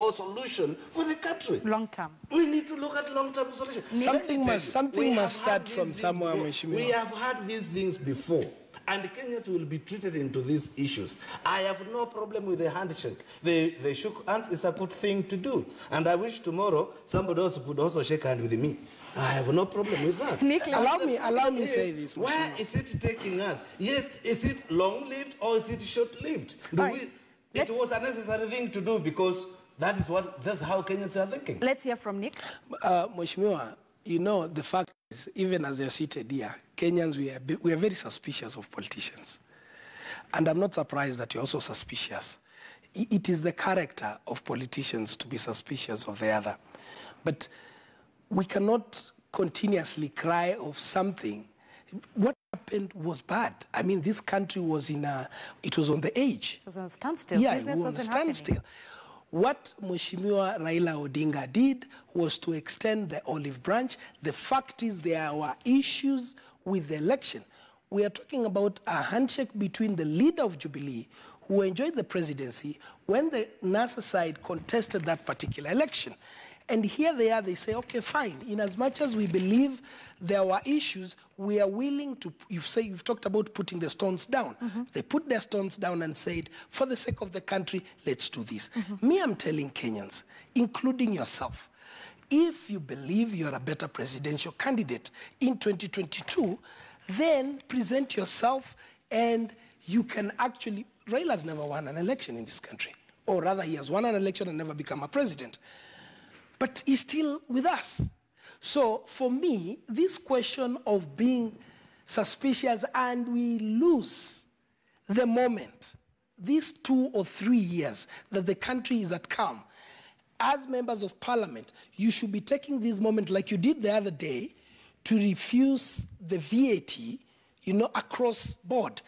or solution for the country. Long term. We need to look at long-term solution. Something must start from somewhere, Mheshimiwa. We have had these things before. And Kenyans will be treated into these issues. I have no problem with the handshake. They shook hands. It's a good thing to do. And I wish tomorrow somebody else could also shake hands with me. I have no problem with that. Allow me say this. Where is it taking us? Yes, is it long-lived or is it short-lived? It was a necessary thing to do because that's how Kenyans are thinking. Let's hear from Nick. Mheshimiwa, you know, the fact is, even as you're seated here, Kenyans, we are very suspicious of politicians. And I'm not surprised that you're also suspicious. It is the character of politicians to be suspicious of the other. But we cannot continuously cry of something. What happened was bad. I mean, this country was it was on the edge. It was on a standstill. Yeah, it was on a standstill. What Mheshimiwa Raila Odinga did was to extend the olive branch. The fact is there were issues with the election. We are talking about a handshake between the leader of Jubilee, who enjoyed the presidency, when the NASA side contested that particular election. And here they are, they say, okay, fine. In as much as we believe there were issues, we are willing to, you've talked about putting the stones down. They put their stones down and said, for the sake of the country, let's do this. Me, I'm telling Kenyans, including yourself, if you believe you're a better presidential candidate in 2022, then present yourself and you can actually, Raila's never won an election in this country. Or rather, he has won an election and never become a president. But he's still with us. So for me, this question of being suspicious and we lose the moment, these 2 or 3 years that the country is at calm, as members of parliament, you should be taking this moment like you did the other day to refuse the VAT, you know, across board.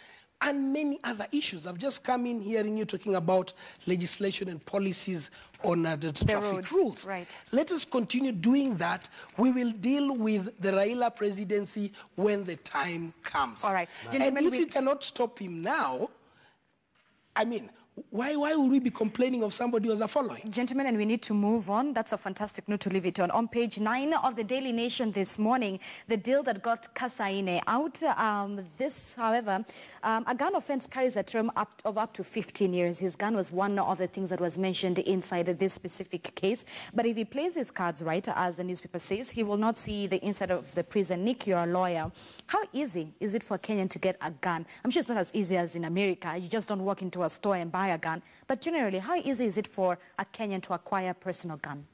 And many other issues. I've just come in hearing you talking about legislation and policies on the traffic rules. Right. Let us continue doing that. We will deal with the Raila presidency when the time comes. All right. And if you cannot stop him now, I mean, why would we be complaining of somebody who was a following? Gentlemen, and we need to move on. That's a fantastic note to leave it on. On page 9 of the Daily Nation this morning, the deal that got Kassaine out. This, however, a gun offense carries a term of up to 15 years. His gun was one of the things that was mentioned inside this specific case. But if he plays his cards right, as the newspaper says, he will not see the inside of the prison. Nick, you're a lawyer. How easy is it for a Kenyan to get a gun? I'm sure it's not as easy as in America. You just don't walk into a store and buy a gun. But generally, how easy is it for a Kenyan to acquire a personal gun?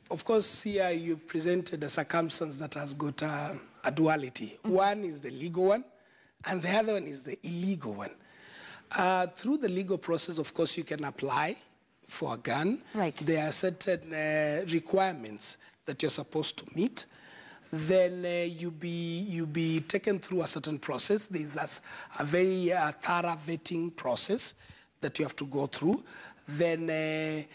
Of course, here you've presented a circumstance that has got a duality. One is the legal one, and the other one is the illegal one. Through the legal process, of course, you can apply for a gun. Right. There are certain requirements that you're supposed to meet. Then you be taken through a certain process. There's a very thorough vetting process that you have to go through. Then